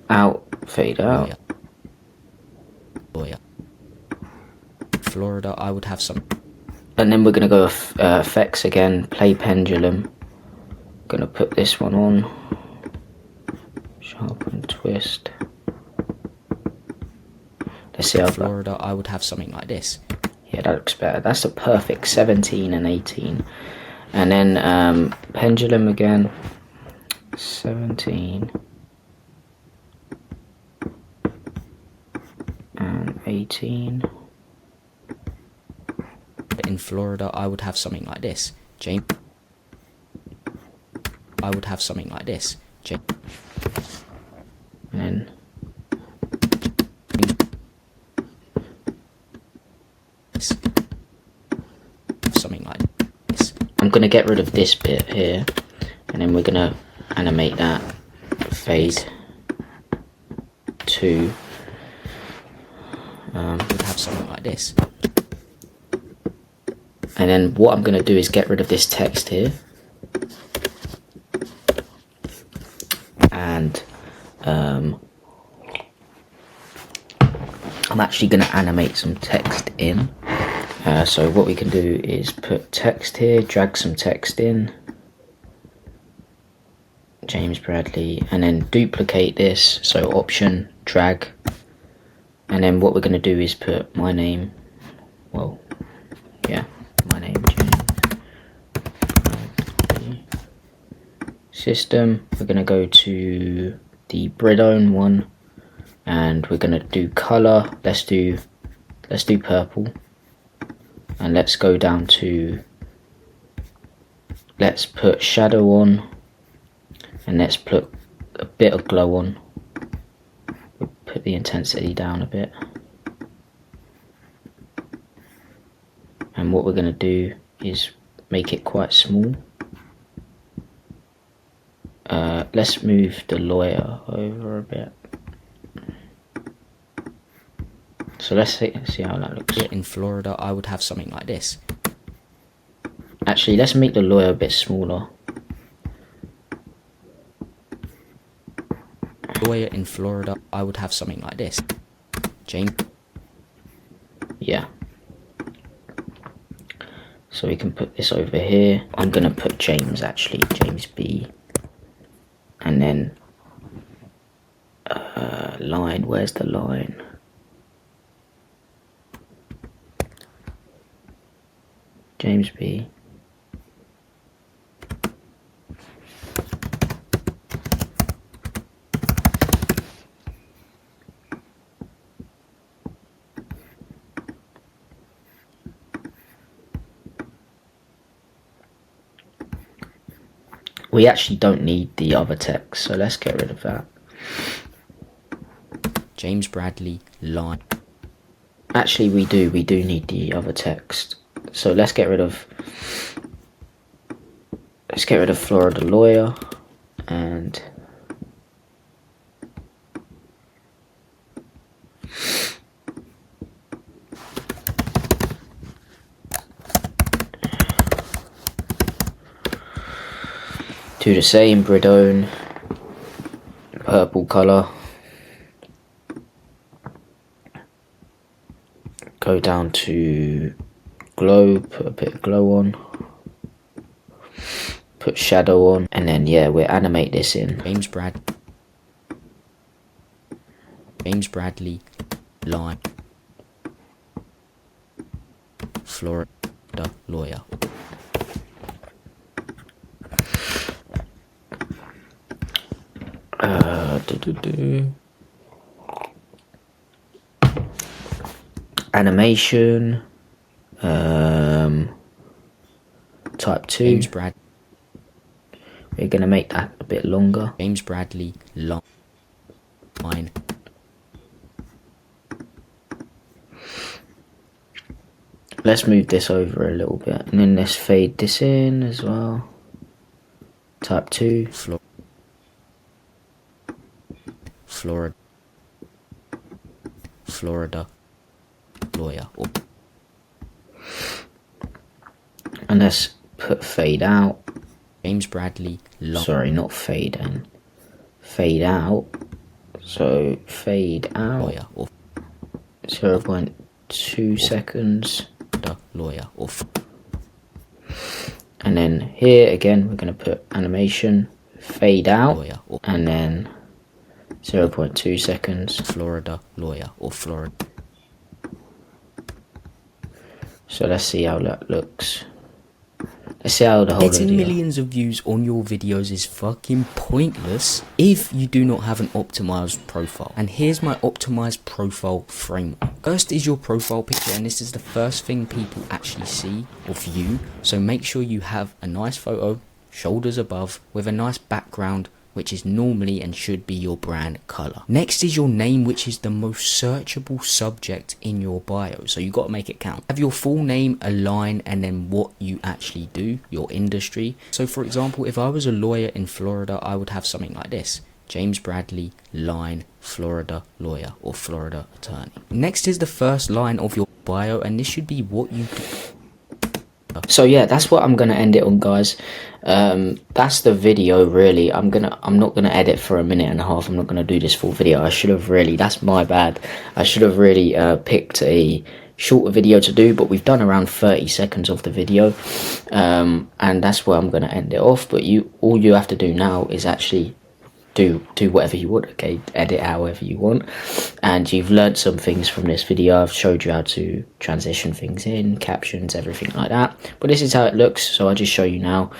out, fade out. Florida, I would have some. And then we're going to go effects again, play pendulum. Going to put this one on, sharpen, twist. Let's see how Florida, I would have something like this. Yeah, that looks better. That's a perfect 17 and 18. And then pendulum again, 17 and 18. In Florida, I would have something like this. James, I would have something like this. James. And then something like this. I'm gonna get rid of this bit here, and then we're gonna animate that fade to Would have something like this. and then what I'm gonna do is get rid of this text here, and I'm actually gonna animate some text in. So what we can do is put text here, drag some text in, James Bradley, and then duplicate this, so option, drag, and then what we're going to do is put my name, well, yeah, my name, James Bradley. System, we're going to go to the Bridone one, and we're going to do color, let's do purple. And let's go down to, let's put shadow on, and let's put a bit of glow on. We'll put the intensity down a bit. And what we're going to do is make it quite small. Let's move the lawyer over a bit. So let's see how that looks. In Florida, I would have something like this. Actually, let's make the lawyer a bit smaller. Lawyer in Florida, I would have something like this. James. Yeah. So we can put this over here. I'm going to put James, actually, James B. And then line, where's the line? James B. We actually don't need the other text, so let's get rid of that. James Bradley, line. Actually, we do need the other text. So let's get rid of Florida lawyer, and do the same, Bridone, purple color. Go down to glow, put a bit of glow on, put shadow on, and then yeah, we'll animate this in. James Bradley, line. Florida lawyer. Animation, type 2. James Bradley. We're gonna make that a bit longer. James Bradley, line. Let's move this over a little bit, and then let's fade this in as well. Type 2. Florida lawyer. And let's put fade out. James Bradley, sorry, not fade in. Fade out. So fade out. lawyer. 0.2 seconds. Lawyer. And then here again, we're going to put animation, fade out, and then 0.2 seconds. Florida lawyer or Florida. So let's see how that looks. Let's see how the whole Getting video. millions of views on your videos is fucking pointless if you do not have an optimized profile. And here's my optimized profile framework. First is your profile picture, and this is the first thing people actually see or view. So make sure you have a nice photo, shoulders above, with a nice background, which is normally and should be your brand color. Next is your name, which is the most searchable subject in your bio. So you got to make it count. Have your full name, a line, and then what you actually do, your industry. So for example, if I was a lawyer in Florida, I would have something like this: James Bradley, line, Florida lawyer or Florida attorney. Next is the first line of your bio, and this should be what you do. So yeah, that's what I'm gonna end it on, guys. That's the video really. I'm not gonna edit for a minute and a half. I'm not gonna do this full video. I should have really, that's my bad. I should have really picked a shorter video to do, but we've done around 30 seconds of the video, and that's where I'm gonna end it off. But all you have to do now is actually do whatever you want, okay? Edit however you want. And you've learned some things from this video. I've showed you how to transition things in, captions, everything like that. But this is how it looks, so I'll just show you now.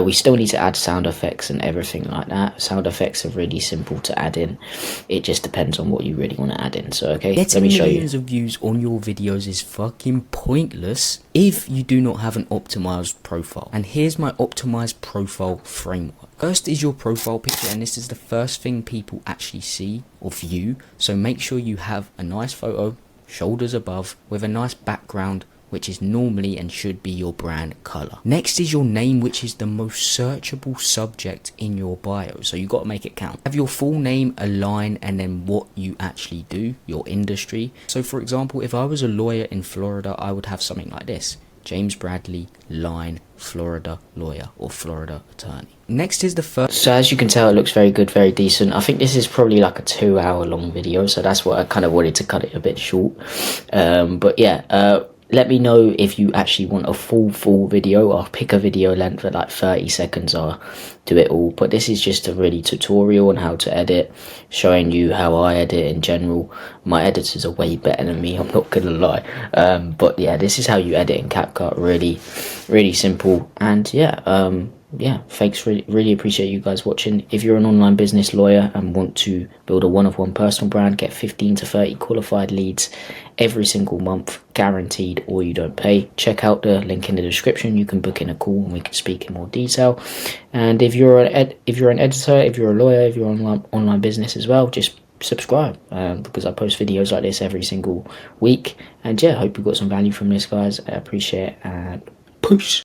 We still need to add sound effects and everything like that. Sound effects are really simple to add in. It just depends on what you really want to add in. So okay, let me show you. Getting millions of views on your videos is fucking pointless if you do not have an optimized profile. And here's my optimized profile framework. First is your profile picture, and this is the first thing people actually see or view. So make sure you have a nice photo, shoulders above, with a nice background, which is normally and should be your brand color. Next is your name, which is the most searchable subject in your bio. So you got to make it count. Have your full name, a line, and then what you actually do, your industry. So for example, if I was a lawyer in Florida, I would have something like this: James Bradley, line, Florida lawyer or Florida attorney. Next is the first. So as you can tell, it looks very good, very decent. I think this is probably like a 2-hour long video, so that's what I kind of wanted to cut it a bit short. But yeah, let me know if you actually want a full video. I'll pick a video length at like 30 seconds or do it all. But this is just a really tutorial on how to edit, showing you how I edit in general. My editors are way better than me, I'm not gonna lie. But yeah, this is how you edit in Capcut. Really simple. And yeah, thanks. Really appreciate you guys watching. If you're an online business lawyer and want to build a one-of-one personal brand, get 15 to 30 qualified leads every single month, guaranteed, or you don't pay, check out the link in the description. You can book in a call and we can speak in more detail. And if you're an editor, if you're a lawyer, if you're online business as well, just subscribe, because I post videos like this every single week. And yeah, hope you got some value from this, guys. I appreciate it, and peace.